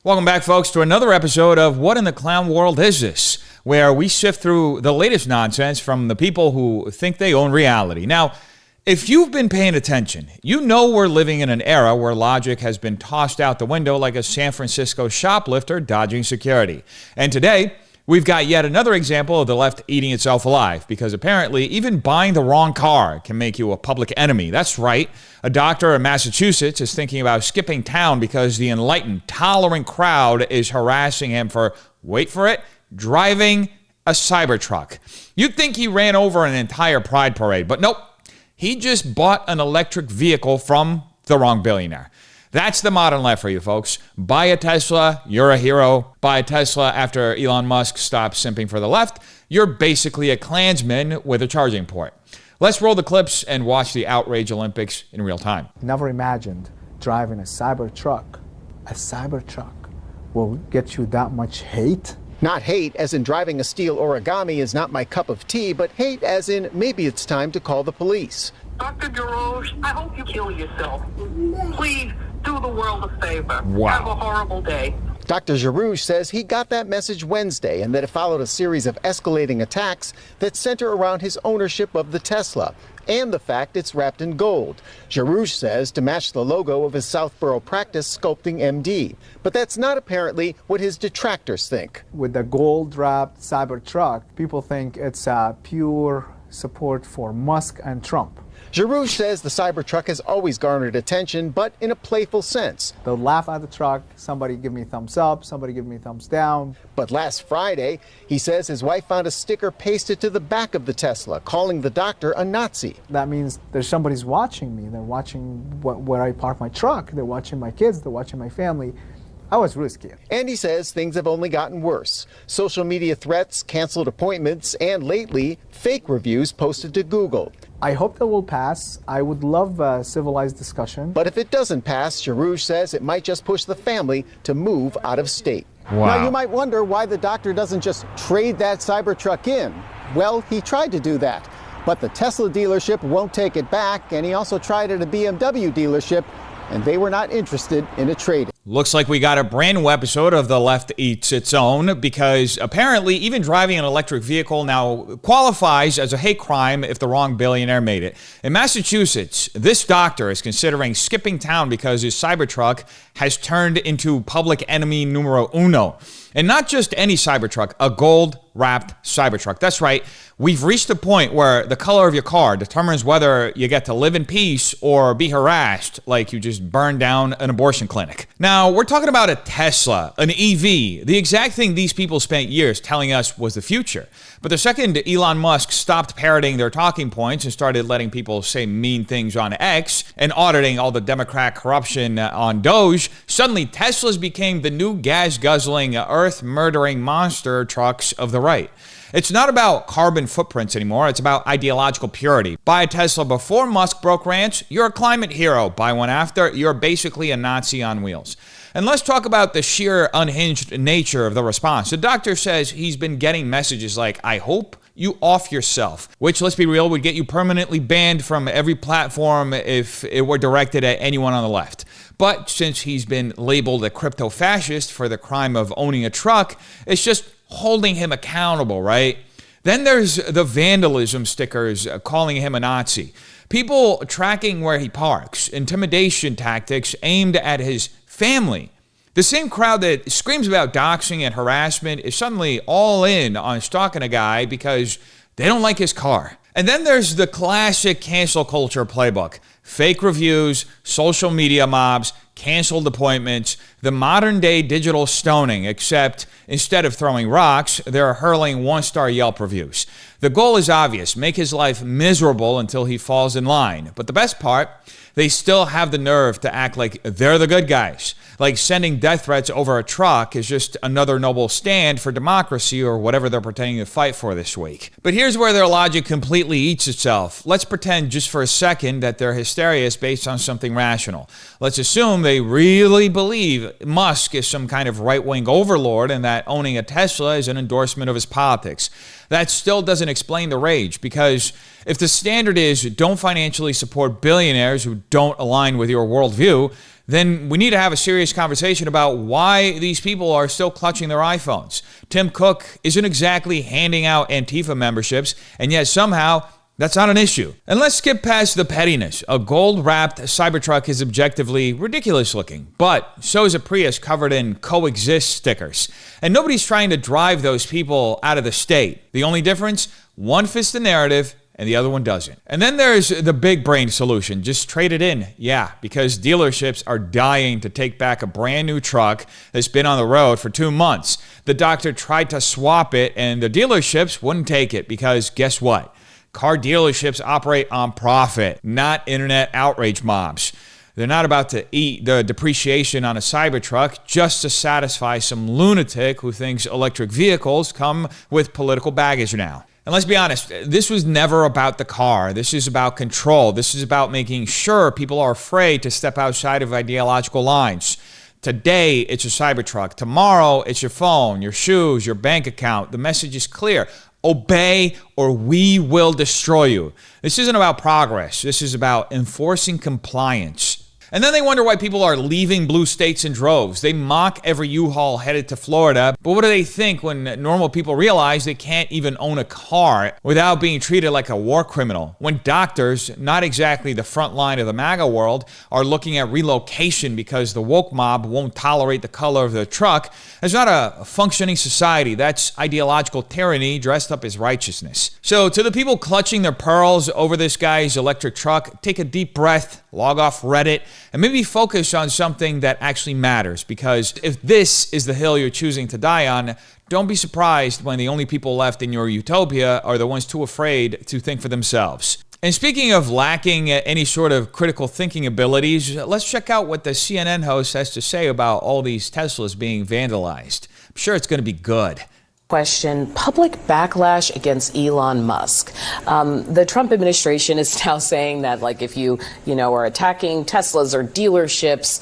Welcome back, folks, to another episode of What in the Clown World Is This?, where we sift through the latest nonsense from the people who think they own reality. Now, if you've been paying attention, you know we're living in an era where logic has been tossed out the window like a San Francisco shoplifter dodging security. And today, we've got yet another example of the left eating itself alive, because apparently even buying the wrong car can make you a public enemy. That's right. A doctor in Massachusetts is thinking about skipping town because the enlightened, tolerant crowd is harassing him for, wait for it, driving a Cybertruck. You'd think he ran over an entire pride parade, but nope. He just bought an electric vehicle from the wrong billionaire. That's the modern left for you, folks. Buy a Tesla, you're a hero. Buy a Tesla after Elon Musk stops simping for the left, you're basically a Klansman with a charging port. Let's roll the clips and watch the outrage Olympics in real time. Never imagined driving a Cybertruck. A Cybertruck will get you that much hate? Not hate as in driving a steel origami is not my cup of tea, but hate as in maybe it's time to call the police. Dr. DeRoche, I hope you kill yourself. Please do the world a favor. Wow. Have a horrible day. Dr. Jarouche says he got that message Wednesday and that it followed a series of escalating attacks that center around his ownership of the Tesla and the fact it's wrapped in gold. Jarouche says to match the logo of his Southborough practice, Sculpting MD. But that's not apparently what his detractors think. With the gold-wrapped Cybertruck, people think it's pure support for Musk and Trump. Jarouche says the Cybertruck has always garnered attention, but in a playful sense. They'll laugh at the truck, somebody give me thumbs up, somebody give me thumbs down. But last Friday, he says his wife found a sticker pasted to the back of the Tesla, calling the doctor a Nazi. That means there's somebody's watching me. They're watching where I park my truck. They're watching my kids. They're watching my family. I was really scared. And he says things have only gotten worse. Social media threats, canceled appointments, and lately, fake reviews posted to Google. I hope that will pass. I would love a civilized discussion. But if it doesn't pass, Jarouche says it might just push the family to move out of state. Wow. Now, you might wonder why the doctor doesn't just trade that Cybertruck in. Well, he tried to do that. But the Tesla dealership won't take it back, and he also tried at a BMW dealership, and they were not interested in a trade. Looks like we got a brand new episode of The Left Eats Its Own, because apparently even driving an electric vehicle now qualifies as a hate crime if the wrong billionaire made it. In Massachusetts, this doctor is considering skipping town because his Cybertruck has turned into public enemy numero uno. And not just any Cybertruck, a gold-wrapped Cybertruck. That's right. We've reached a point where the color of your car determines whether you get to live in peace or be harassed like you just burned down an abortion clinic. Now, we're talking about a Tesla, an EV, the exact thing these people spent years telling us was the future. But the second Elon Musk stopped parroting their talking points and started letting people say mean things on X and auditing all the Democrat corruption on Doge, suddenly Teslas became the new gas-guzzling, earth-murdering monster trucks of the right. It's not about carbon footprints anymore. It's about ideological purity. Buy a Tesla before Musk broke ranch, you're a climate hero. Buy one after, you're basically a Nazi on wheels. And let's talk about the sheer unhinged nature of the response. The doctor says he's been getting messages like, I hope you off yourself, which, let's be real, would get you permanently banned from every platform if it were directed at anyone on the left. But since he's been labeled a crypto-fascist for the crime of owning a truck, it's just holding him accountable, right? Then there's the vandalism stickers calling him a Nazi. People tracking where he parks, intimidation tactics aimed at his family. The same crowd that screams about doxing and harassment is suddenly all in on stalking a guy because they don't like his car. And then there's the classic cancel culture playbook. Fake reviews, social media mobs, canceled appointments, the modern day digital stoning, except instead of throwing rocks, they're hurling one-star Yelp reviews. The goal is obvious, make his life miserable until he falls in line. But the best part, they still have the nerve to act like they're the good guys. Like sending death threats over a truck is just another noble stand for democracy or whatever they're pretending to fight for this week. But here's where their logic completely eats itself. Let's pretend just for a second that their hysteria is based on something rational. Let's assume they really believe Musk is some kind of right-wing overlord and that owning a Tesla is an endorsement of his politics. That still doesn't explain the rage, because if the standard is don't financially support billionaires who don't align with your worldview, then we need to have a serious conversation about why these people are still clutching their iPhones. Tim Cook isn't exactly handing out Antifa memberships, and yet somehow that's not an issue. And let's skip past the pettiness. A gold-wrapped Cybertruck is objectively ridiculous looking, but so is a Prius covered in coexist stickers. And nobody's trying to drive those people out of the state. The only difference, one fits the narrative and the other one doesn't. And then there's the big brain solution. Just trade it in. Yeah, because dealerships are dying to take back a brand new truck that's been on the road for 2 months. The doctor tried to swap it and the dealerships wouldn't take it because guess what? Car dealerships operate on profit, not internet outrage mobs. They're not about to eat the depreciation on a Cybertruck just to satisfy some lunatic who thinks electric vehicles come with political baggage now. And let's be honest, this was never about the car. This is about control. This is about making sure people are afraid to step outside of ideological lines. Today, it's your Cybertruck. Tomorrow, it's your phone, your shoes, your bank account. The message is clear. Obey or we will destroy you. This isn't about progress. This is about enforcing compliance. And then they wonder why people are leaving blue states in droves. They mock every U-Haul headed to Florida, but what do they think when normal people realize they can't even own a car without being treated like a war criminal? When doctors, not exactly the front line of the MAGA world, are looking at relocation because the woke mob won't tolerate the color of their truck, it's not a functioning society. That's ideological tyranny dressed up as righteousness. So to the people clutching their pearls over this guy's electric truck, take a deep breath, log off Reddit, and maybe focus on something that actually matters. Because if this is the hill you're choosing to die on, don't be surprised when the only people left in your utopia are the ones too afraid to think for themselves. And speaking of lacking any sort of critical thinking abilities, let's check out what the CNN host has to say about all these Teslas being vandalized. I'm sure it's going to be good. Question, public backlash against Elon Musk. The Trump administration is now saying that, like, if you are attacking Teslas or dealerships,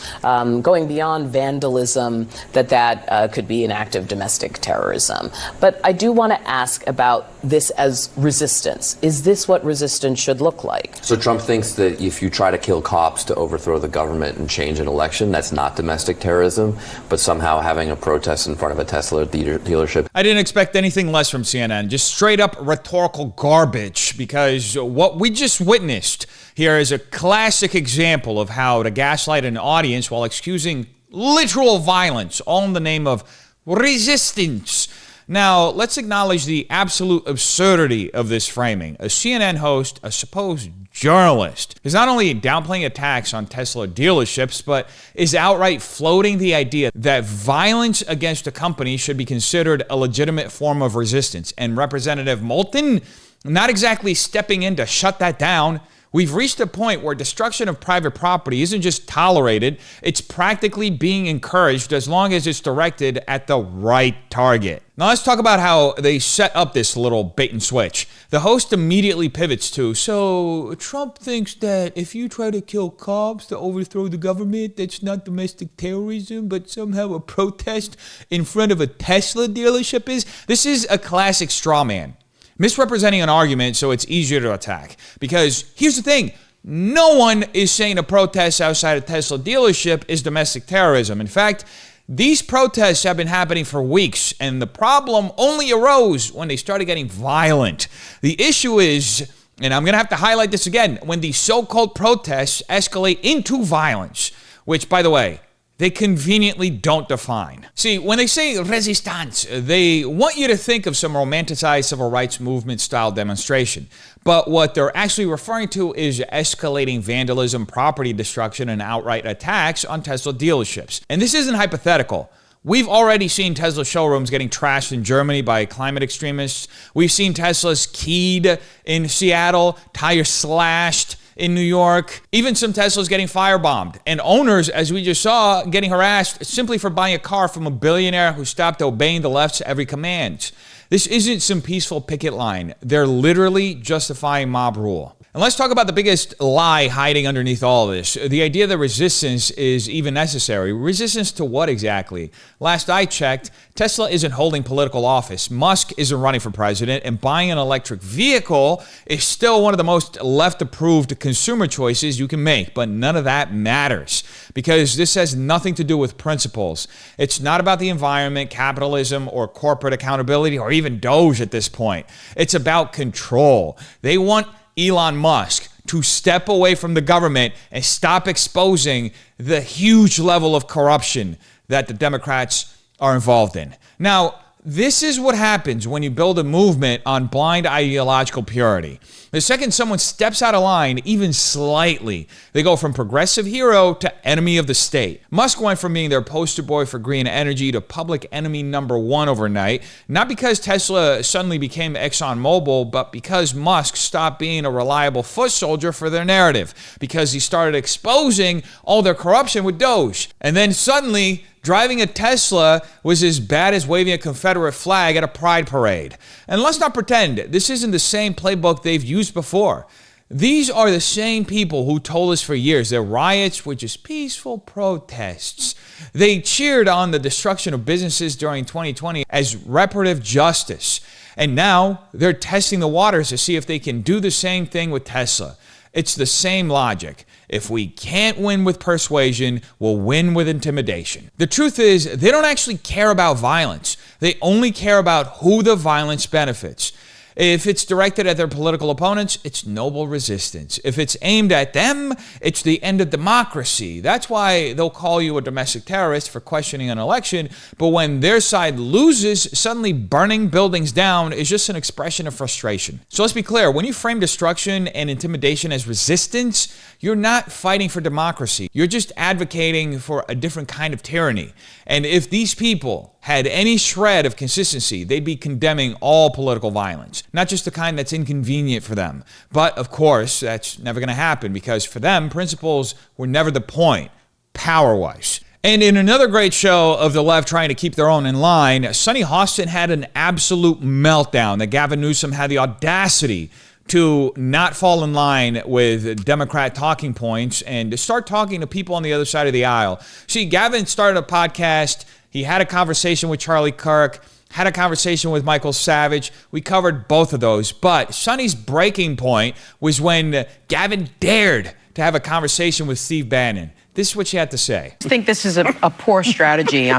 going beyond vandalism, that could be an act of domestic terrorism. But I do want to ask about this as resistance. Is this what resistance should look like? So Trump thinks that if you try to kill cops to overthrow the government and change an election, that's not domestic terrorism, but somehow having a protest in front of a Tesla dealership. I didn't expect anything less from CNN. Just straight up rhetorical garbage, because what we just witnessed here is a classic example of how to gaslight an audience while excusing literal violence, all in the name of resistance. Now, let's acknowledge the absolute absurdity of this framing. A CNN host, a supposed journalist, is not only downplaying attacks on Tesla dealerships, but is outright floating the idea that violence against a company should be considered a legitimate form of resistance. And Representative Moulton, not exactly stepping in to shut that down. We've reached a point where destruction of private property isn't just tolerated, it's practically being encouraged as long as it's directed at the right target. Now let's talk about how they set up this little bait and switch. The host immediately pivots to, so Trump thinks that if you try to kill cops to overthrow the government, that's not domestic terrorism, but somehow a protest in front of a Tesla dealership is? This is a classic straw man. Misrepresenting an argument so it's easier to attack. Because here's the thing, no one is saying a protest outside a Tesla dealership is domestic terrorism. In fact, these protests have been happening for weeks, and the problem only arose when they started getting violent. The issue is, and I'm going to have to highlight this again, when these so-called protests escalate into violence, which, by the way, they conveniently don't define. See, when they say resistance, they want you to think of some romanticized civil rights movement style demonstration. But what they're actually referring to is escalating vandalism, property destruction, and outright attacks on Tesla dealerships. And this isn't hypothetical. We've already seen Tesla showrooms getting trashed in Germany by climate extremists. We've seen Teslas keyed in Seattle, tires slashed in New York, even some Teslas getting firebombed, and owners, as we just saw, getting harassed simply for buying a car from a billionaire who stopped obeying the left's every command. This isn't some peaceful picket line. They're literally justifying mob rule. And let's talk about the biggest lie hiding underneath all of this. The idea that resistance is even necessary. Resistance to what exactly? Last I checked, Tesla isn't holding political office. Musk isn't running for president. And buying an electric vehicle is still one of the most left-approved consumer choices you can make. But none of that matters because this has nothing to do with principles. It's not about the environment, capitalism, or corporate accountability, or even Doge at this point. It's about control. They want Elon Musk to step away from the government and stop exposing the huge level of corruption that the Democrats are involved in. Now, this is what happens when you build a movement on blind ideological purity. The second someone steps out of line, even slightly, they go from progressive hero to enemy of the state. Musk went from being their poster boy for green energy to public enemy #1 overnight, not because Tesla suddenly became ExxonMobil, but because Musk stopped being a reliable foot soldier for their narrative, because he started exposing all their corruption with Doge. And then suddenly, driving a Tesla was as bad as waving a Confederate flag at a pride parade. And let's not pretend this isn't the same playbook they've used before. These are the same people who told us for years that riots were just peaceful protests. They cheered on the destruction of businesses during 2020 as reparative justice. And now they're testing the waters to see if they can do the same thing with Tesla. It's the same logic. If we can't win with persuasion, we'll win with intimidation. The truth is, they don't actually care about violence. They only care about who the violence benefits. If it's directed at their political opponents, it's noble resistance. If it's aimed at them, it's the end of democracy. That's why they'll call you a domestic terrorist for questioning an election, but when their side loses, suddenly burning buildings down is just an expression of frustration. So let's be clear, when you frame destruction and intimidation as resistance, you're not fighting for democracy. You're just advocating for a different kind of tyranny. And if these people had any shred of consistency, they'd be condemning all political violence, not just the kind that's inconvenient for them. But of course, that's never going to happen because for them, principles were never the point, power-wise. And in another great show of the left trying to keep their own in line, Sonny Hostin had an absolute meltdown that Gavin Newsom had the audacity to not fall in line with Democrat talking points and to start talking to people on the other side of the aisle. See, Gavin started a podcast. He had a conversation with Charlie Kirk, had a conversation with Michael Savage. We covered both of those. But Sonny's breaking point was when Gavin dared to have a conversation with Steve Bannon. This is what she had to say. I think this is a poor strategy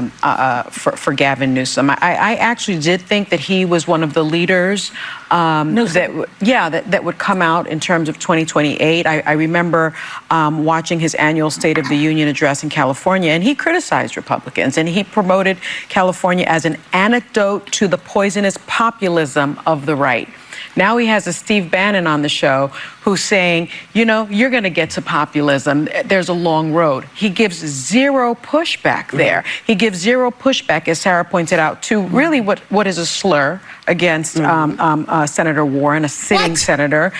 for Gavin Newsom. I actually did think that he was one of the leaders that would come out in terms of 2028. I remember watching his annual State of the Union address in California, and he criticized Republicans, and he promoted California as an antidote to the poisonous populism of the right. Now he has a Steve Bannon on the show who's saying, you know, you're going to get to populism. There's a long road. He gives zero pushback there. He gives zero pushback, as Sarah pointed out, to really what is a slur against Senator Warren, a sitting senator.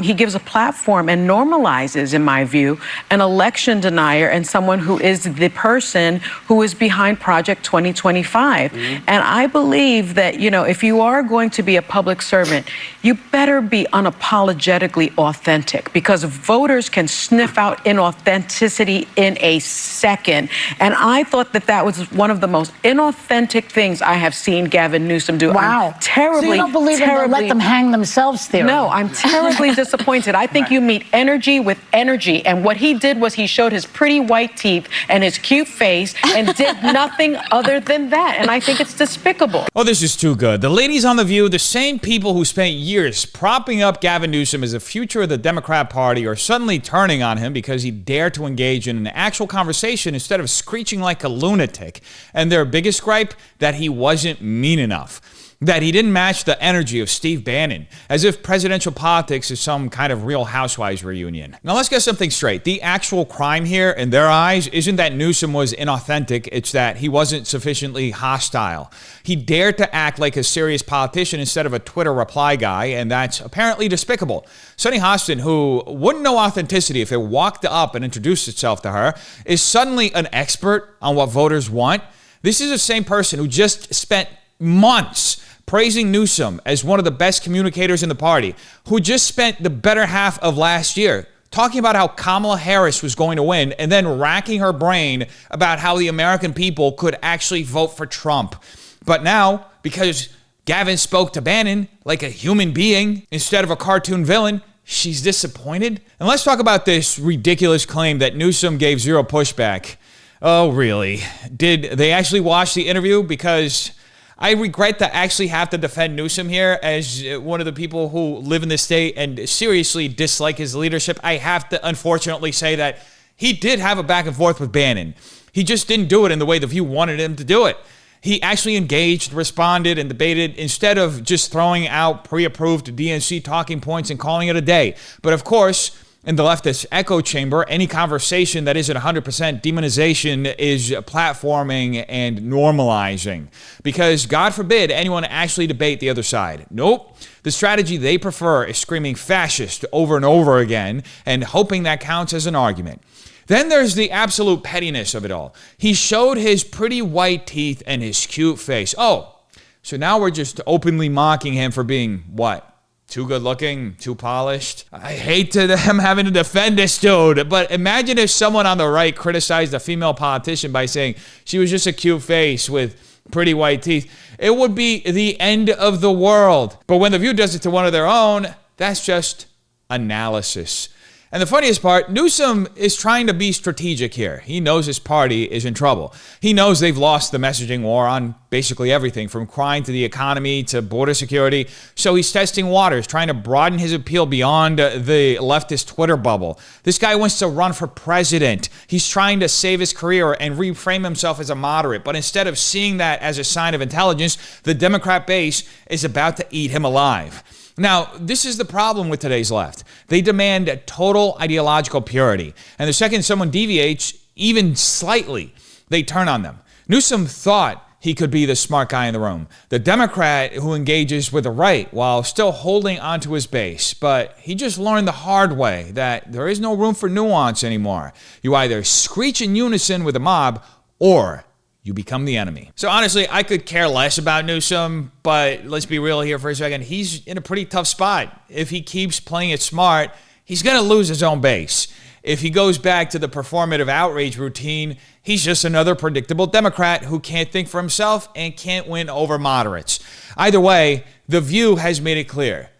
He gives a platform and normalizes, in my view, an election denier and someone who is the person who is behind Project 2025. And I believe that, you know, if you are going to be a public servant, you better be unapologetically authentic because voters can sniff out inauthenticity in a second. And I thought that that was one of the most inauthentic things I have seen Gavin Newsom do. Wow. I'm terribly, so you don't believe in the let them hang themselves theory? No, I'm terribly disappointed. I think you meet energy with energy. And what he did was he showed his pretty white teeth and his cute face and did nothing other than that. And I think it's despicable. Oh, this is too good. The ladies on The View, the same people who spent years propping up Gavin Newsom as the future of the Democrat Party are suddenly turning on him because he dared to engage in an actual conversation instead of screeching like a lunatic. And their biggest gripe, that he wasn't mean enough. That he didn't match the energy of Steve Bannon, as if presidential politics is some kind of Real Housewives reunion. Now let's get something straight. The actual crime here, in their eyes, isn't that Newsom was inauthentic, it's that he wasn't sufficiently hostile. He dared to act like a serious politician instead of a Twitter reply guy, and that's apparently despicable. Sonny Hostin, who wouldn't know authenticity if it walked up and introduced itself to her, is suddenly an expert on what voters want. This is the same person who just spent months praising Newsom as one of the best communicators in the party, who just spent the better half of last year talking about how Kamala Harris was going to win and then racking her brain about how the American people could actually vote for Trump. But now, because Gavin spoke to Bannon like a human being instead of a cartoon villain, she's disappointed. And let's talk about this ridiculous claim that Newsom gave zero pushback. Oh, really? Did they actually watch the interview? Because I regret to actually have to defend Newsom here as one of the people who live in this state and seriously dislike his leadership. I have to unfortunately say that he did have a back and forth with Bannon. He just didn't do it in the way the View wanted him to do it. He actually engaged, responded, and debated instead of just throwing out pre-approved DNC talking points and calling it a day. But of course, in the leftist echo chamber, any conversation that isn't 100% demonization is platforming and normalizing. Because God forbid anyone actually debate the other side. Nope. The strategy they prefer is screaming fascist over and over again and hoping that counts as an argument. Then there's the absolute pettiness of it all. He showed his pretty white teeth and his cute face. Oh, so now we're just openly mocking him for being what? Too good looking, too polished. I hate them having to defend this dude, but imagine if someone on the right criticized a female politician by saying she was just a cute face with pretty white teeth. It would be the end of the world. But when the View does it to one of their own, that's just analysis. And the funniest part, Newsom is trying to be strategic here. He knows his party is in trouble. He knows they've lost the messaging war on basically everything, from crime to the economy to border security. So he's testing waters, trying to broaden his appeal beyond the leftist Twitter bubble. This guy wants to run for president. He's trying to save his career and reframe himself as a moderate. But instead of seeing that as a sign of intelligence, the Democrat base is about to eat him alive. Now, this is the problem with today's left. They demand total ideological purity. And the second someone deviates, even slightly, they turn on them. Newsom thought he could be the smart guy in the room, the Democrat who engages with the right while still holding onto his base. But he just learned the hard way that there is no room for nuance anymore. You either screech in unison with the mob or you become the enemy. So honestly, I could care less about Newsom, but let's be real here for a second. He's in a pretty tough spot. If he keeps playing it smart, he's going to lose his own base. If he goes back to the performative outrage routine, he's just another predictable Democrat who can't think for himself and can't win over moderates. Either way, the View has made it clear.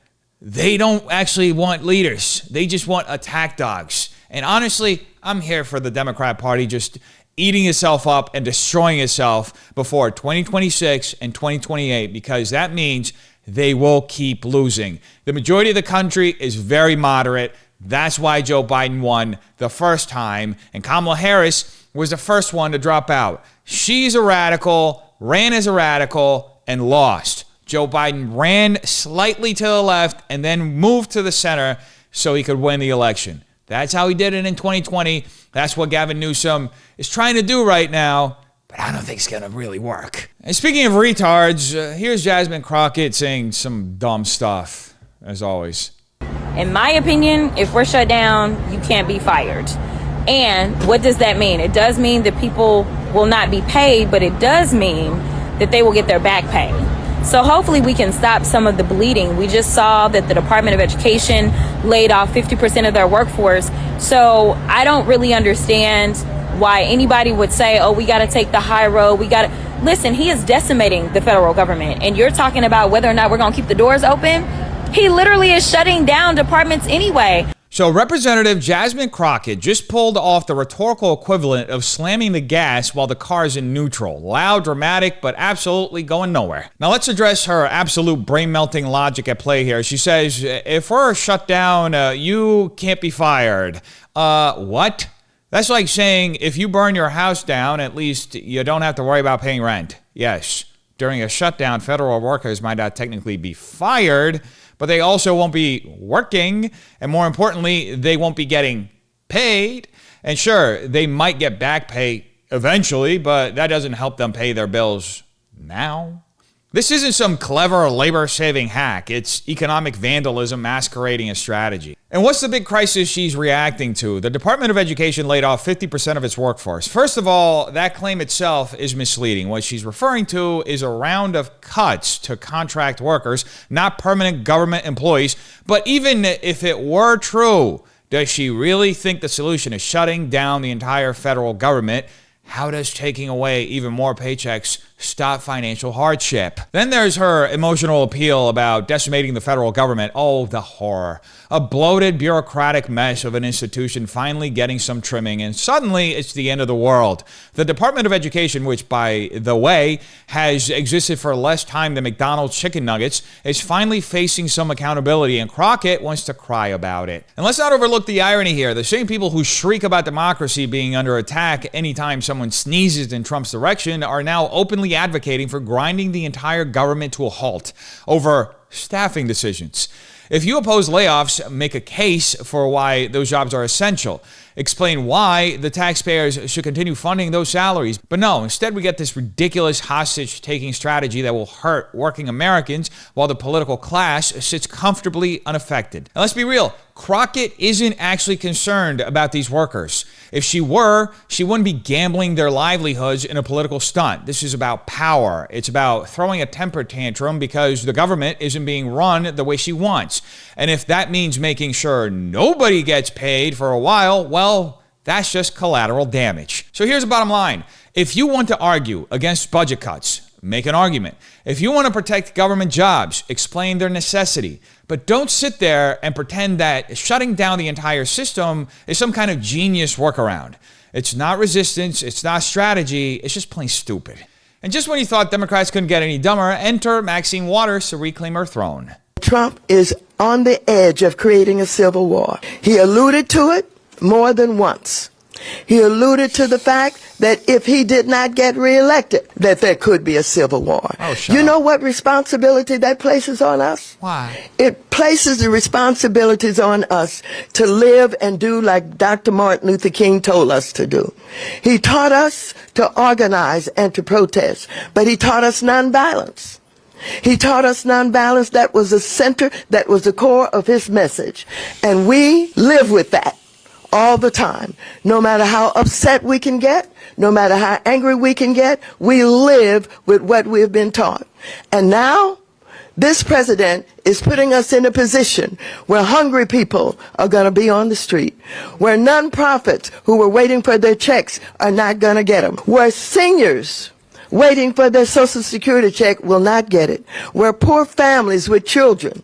They don't actually want leaders. They just want attack dogs. And honestly, I'm here for the Democrat Party just eating itself up and destroying itself before 2026 and 2028, because that means they will keep losing. The majority of the country is very moderate. That's why Joe Biden won the first time, and Kamala Harris was the first one to drop out. She's a radical, ran as a radical, and lost. Joe Biden ran slightly to the left and then moved to the center so he could win the election. That's how he did it in 2020. That's what Gavin Newsom is trying to do right now, but I don't think it's going to really work. And speaking of retards, here's Jasmine Crockett saying some dumb stuff, as always. In my opinion, if we're shut down, you can't be fired. And what does that mean? It does mean that people will not be paid, but it does mean that they will get their back pay. So hopefully we can stop some of the bleeding. We just saw that the Department of Education laid off 50% of their workforce. So I don't really understand why anybody would say, oh, we got to take the high road. Listen, he is decimating the federal government. And you're talking about whether or not we're going to keep the doors open. He literally is shutting down departments anyway. So Representative Jasmine Crockett just pulled off the rhetorical equivalent of slamming the gas while the car's in neutral. Loud, dramatic, but absolutely going nowhere. Now let's address her absolute brain-melting logic at play here. She says, if we're shut down, you can't be fired. What? That's like saying if you burn your house down, at least you don't have to worry about paying rent. Yes, during a shutdown, federal workers might not technically be fired, but they also won't be working, and more importantly, they won't be getting paid. And sure, they might get back pay eventually, but that doesn't help them pay their bills now. This isn't some clever labor-saving hack. It's economic vandalism masquerading as strategy. And what's the big crisis she's reacting to? The Department of Education laid off 50% of its workforce. First of all, that claim itself is misleading. What she's referring to is a round of cuts to contract workers, not permanent government employees. But even if it were true, does she really think the solution is shutting down the entire federal government? How does taking away even more paychecks stop financial hardship? Then there's her emotional appeal about decimating the federal government. Oh, the horror. A bloated bureaucratic mess of an institution finally getting some trimming, and suddenly it's the end of the world. The Department of Education, which, by the way, has existed for less time than McDonald's chicken nuggets, is finally facing some accountability, and Crockett wants to cry about it. And let's not overlook the irony here. The same people who shriek about democracy being under attack anytime someone sneezes in Trump's direction are now openly advocating for grinding the entire government to a halt over staffing decisions. If you oppose layoffs, make a case for why those jobs are essential. Explain why the taxpayers should continue funding those salaries. But no, instead we get this ridiculous hostage-taking strategy that will hurt working Americans while the political class sits comfortably unaffected. And let's be real, Crockett isn't actually concerned about these workers. If she were, she wouldn't be gambling their livelihoods in a political stunt. This is about power. It's about throwing a temper tantrum because the government isn't being run the way she wants. And if that means making sure nobody gets paid for a while, well, that's just collateral damage. So here's the bottom line. If you want to argue against budget cuts, make an argument. If you want to protect government jobs, explain their necessity. But don't sit there and pretend that shutting down the entire system is some kind of genius workaround. It's not resistance, it's not strategy, it's just plain stupid. And just when you thought Democrats couldn't get any dumber, enter Maxine Waters to reclaim her throne. Trump is on the edge of creating a civil war. He alluded to it more than once. He alluded to the fact that if he did not get reelected, that there could be a civil war. You know what responsibility that places on us? Why? It places the responsibilities on us to live and do like Dr. Martin Luther King told us to do. He taught us to organize and to protest, but he taught us nonviolence. He taught us nonviolence. That was the center, that was the core of his message. And we live with that all the time. No matter how upset we can get, no matter how angry we can get, we live with what we've been taught. And now, this president is putting us in a position where hungry people are going to be on the street, where nonprofits who were waiting for their checks are not going to get them, where seniors waiting for their Social Security check will not get it, where poor families with children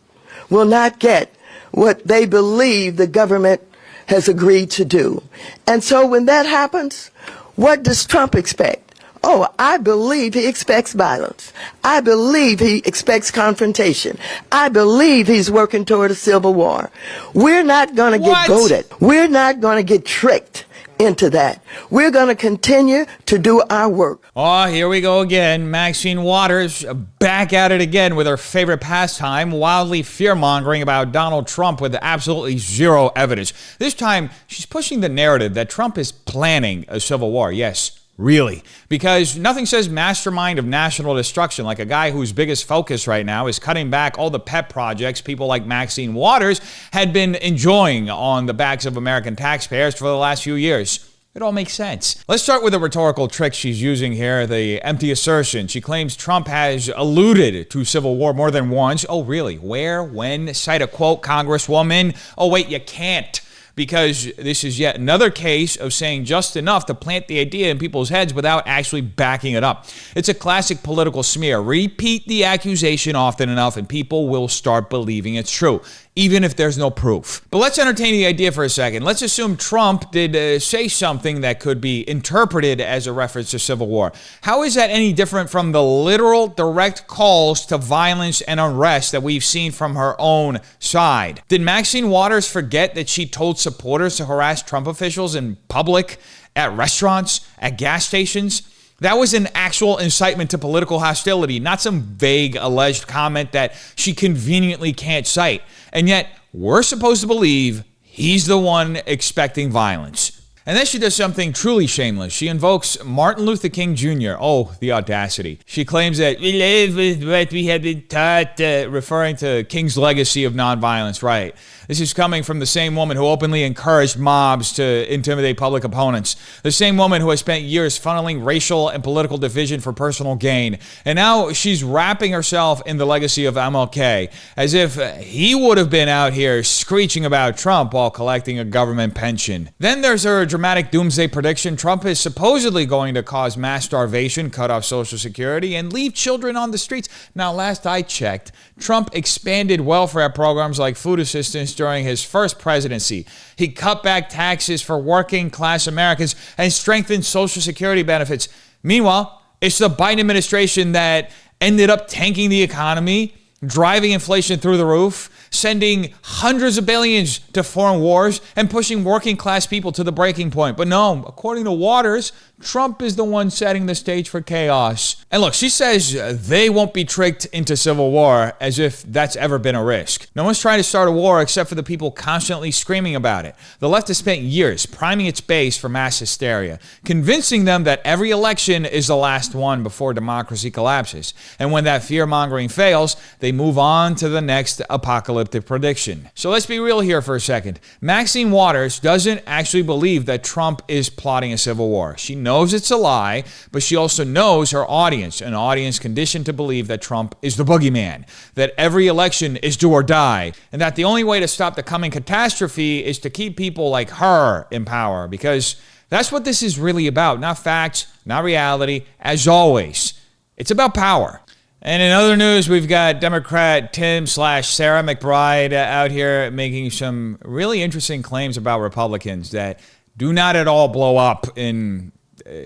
will not get what they believe the government has agreed to do. And so when that happens, what does Trump expect? Oh, I believe he expects violence. I believe he expects confrontation. I believe he's working toward a civil war. We're not going to get goaded. We're not going to get tricked into that. We're going to continue to do our work. Oh, here we go again. Maxine Waters back at it again with her favorite pastime, wildly fear-mongering about Donald Trump with absolutely zero evidence. This time, she's pushing the narrative that Trump is planning a civil war. Yes, really. Because nothing says mastermind of national destruction like a guy whose biggest focus right now is cutting back all the pet projects people like Maxine Waters had been enjoying on the backs of American taxpayers for the last few years. It all makes sense. Let's start with a rhetorical trick she's using here, the empty assertion. She claims Trump has alluded to civil war more than once. Oh, really? Where? When? Cite a quote, Congresswoman. Oh, wait, you can't. Because this is yet another case of saying just enough to plant the idea in people's heads without actually backing it up. It's a classic political smear. Repeat the accusation often enough and people will start believing it's true, even if there's no proof. But let's entertain the idea for a second. Let's assume Trump did say something that could be interpreted as a reference to civil war. How is that any different from the literal direct calls to violence and unrest that we've seen from her own side? Did Maxine Waters forget that she told supporters to harass Trump officials in public, at restaurants, at gas stations? That was an actual incitement to political hostility, not some vague alleged comment that she conveniently can't cite. And yet, we're supposed to believe he's the one expecting violence. And then she does something truly shameless. She invokes Martin Luther King Jr. Oh, the audacity. She claims that we live with what we have been taught, referring to King's legacy of nonviolence. Right. This is coming from the same woman who openly encouraged mobs to intimidate public opponents. The same woman who has spent years funneling racial and political division for personal gain. And now she's wrapping herself in the legacy of MLK, as if he would have been out here screeching about Trump while collecting a government pension. Then there's her dramatic doomsday prediction. Trump is supposedly going to cause mass starvation, cut off Social Security, and leave children on the streets. Now, last I checked, Trump expanded welfare programs like food assistance during his first presidency. He cut back taxes for working class Americans and strengthened Social Security benefits. Meanwhile, it's the Biden administration that ended up tanking the economy, driving inflation through the roof, sending hundreds of billions to foreign wars, and pushing working class people to the breaking point. But no, according to Waters, Trump is the one setting the stage for chaos. And look, she says they won't be tricked into civil war, as if that's ever been a risk. No one's trying to start a war except for the people constantly screaming about it. The left has spent years priming its base for mass hysteria, convincing them that every election is the last one before democracy collapses. And when that fear-mongering fails, they move on to the next apocalyptic prediction. So let's be real here for a second. Maxine Waters doesn't actually believe that Trump is plotting a civil war. She knows it's a lie, but she also knows her audience, an audience conditioned to believe that Trump is the boogeyman, that every election is do or die, and that the only way to stop the coming catastrophe is to keep people like her in power, because that's what this is really about. Not facts, not reality. As always, it's about power. And in other news, we've got Democrat Tim/Sarah McBride out here making some really interesting claims about Republicans that do not at all blow up in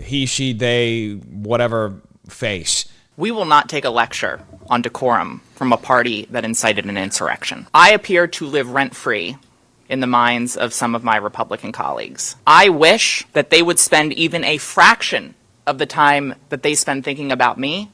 he, she, they, whatever face. We will not take a lecture on decorum from a party that incited an insurrection. I appear to live rent-free in the minds of some of my Republican colleagues. I wish that they would spend even a fraction of the time that they spend thinking about me,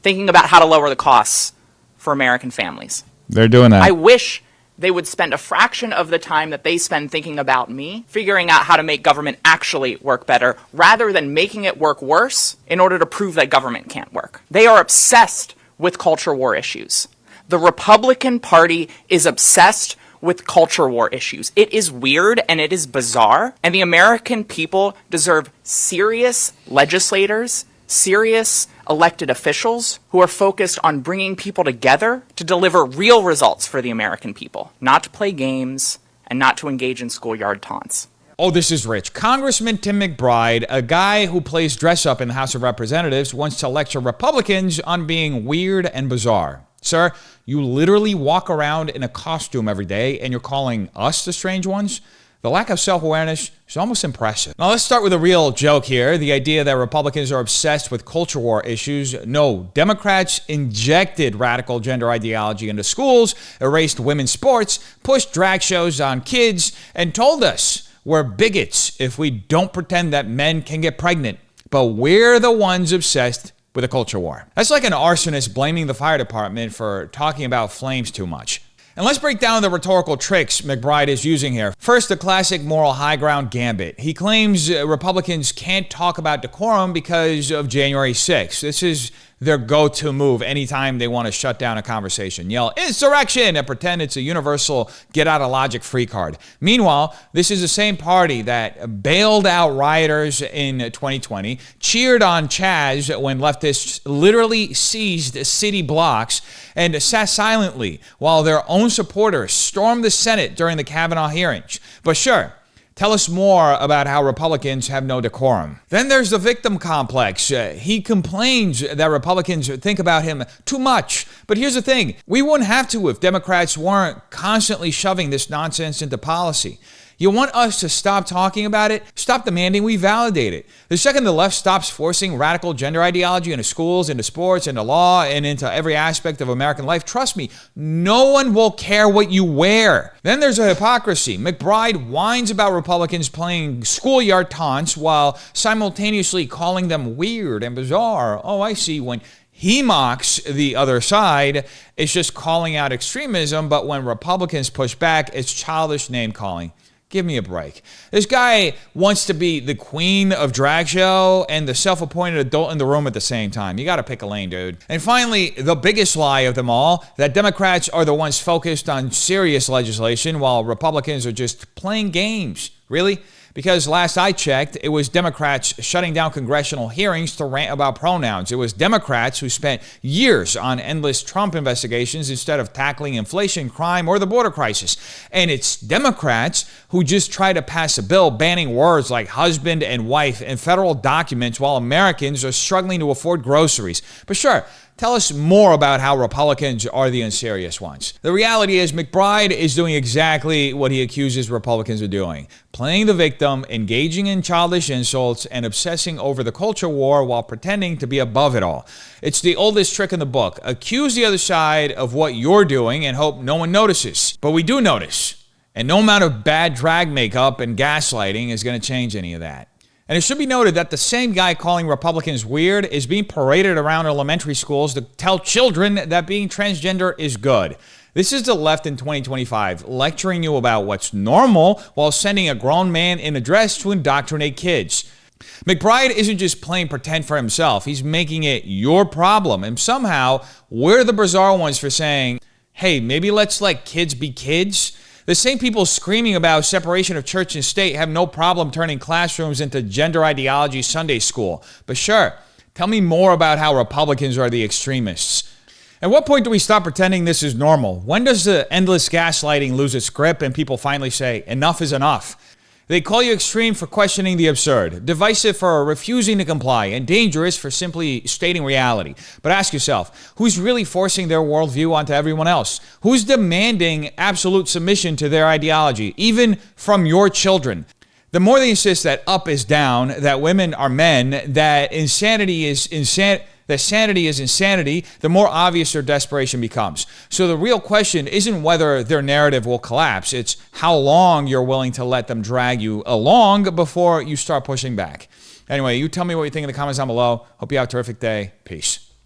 thinking about how to lower the costs for American families. They're doing that. I wish they would spend a fraction of the time that they spend thinking about me, figuring out how to make government actually work better, rather than making it work worse in order to prove that government can't work. They are obsessed with culture war issues. The Republican Party is obsessed with culture war issues. It is weird and it is bizarre, and the American people deserve serious legislators, serious elected officials who are focused on bringing people together to deliver real results for the American people, not to play games and not to engage in schoolyard taunts. Oh, this is rich. Congressman Tim McBride, a guy who plays dress up in the House of Representatives, wants to lecture Republicans on being weird and bizarre. Sir, you literally walk around in a costume every day and you're calling us the strange ones? The lack of self-awareness is almost impressive. Now, let's start with a real joke here. The idea that Republicans are obsessed with culture war issues. No, Democrats injected radical gender ideology into schools, erased women's sports, pushed drag shows on kids, and told us we're bigots if we don't pretend that men can get pregnant. But we're the ones obsessed with a culture war. That's like an arsonist blaming the fire department for talking about flames too much. And let's break down the rhetorical tricks McBride is using here. First, the classic moral high ground gambit. He claims Republicans can't talk about decorum because of January 6th. This is their go-to move anytime they want to shut down a conversation. Yell insurrection and pretend it's a universal get-out-of-logic free card. Meanwhile, this is the same party that bailed out rioters in 2020, cheered on Chaz when leftists literally seized city blocks, and sat silently while their own supporters stormed the Senate during the Kavanaugh hearings. But sure, tell us more about how Republicans have no decorum. Then there's the victim complex. He complains that Republicans think about him too much. But here's the thing. We wouldn't have to if Democrats weren't constantly shoving this nonsense into policy. You want us to stop talking about it? Stop demanding we validate it. The second the left stops forcing radical gender ideology into schools, into sports, into law, and into every aspect of American life, trust me, no one will care what you wear. Then there's a hypocrisy. McBride whines about Republicans playing schoolyard taunts while simultaneously calling them weird and bizarre. Oh, I see. When he mocks the other side, it's just calling out extremism, but when Republicans push back, it's childish name-calling. Give me a break. This guy wants to be the queen of drag show and the self-appointed adult in the room at the same time. You got to pick a lane, dude. And finally, the biggest lie of them all, that Democrats are the ones focused on serious legislation while Republicans are just playing games. Really? Because last I checked, it was Democrats shutting down congressional hearings to rant about pronouns. It was Democrats who spent years on endless Trump investigations instead of tackling inflation, crime, or the border crisis. And it's Democrats who just try to pass a bill banning words like husband and wife in federal documents while Americans are struggling to afford groceries. But sure, tell us more about how Republicans are the unserious ones. The reality is McBride is doing exactly what he accuses Republicans of doing. Playing the victim, engaging in childish insults, and obsessing over the culture war while pretending to be above it all. It's the oldest trick in the book. Accuse the other side of what you're doing and hope no one notices. But we do notice. And no amount of bad drag makeup and gaslighting is going to change any of that. And it should be noted that the same guy calling Republicans weird is being paraded around elementary schools to tell children that being transgender is good. This is the left in 2025, lecturing you about what's normal while sending a grown man in a dress to indoctrinate kids. McBride isn't just playing pretend for himself, he's making it your problem. And somehow, we're the bizarre ones for saying, hey, maybe let's let kids be kids. The same people screaming about separation of church and state have no problem turning classrooms into gender ideology Sunday school. But sure, tell me more about how Republicans are the extremists. At what point do we stop pretending this is normal? When does the endless gaslighting lose its grip and people finally say, enough is enough? They call you extreme for questioning the absurd, divisive for refusing to comply, and dangerous for simply stating reality. But ask yourself, who's really forcing their worldview onto everyone else? Who's demanding absolute submission to their ideology, even from your children? The more they insist that up is down, that women are men, that insanity is insanity, the more obvious their desperation becomes. So the real question isn't whether their narrative will collapse, it's how long you're willing to let them drag you along before you start pushing back. Anyway, you tell me what you think in the comments down below. Hope you have a terrific day. Peace.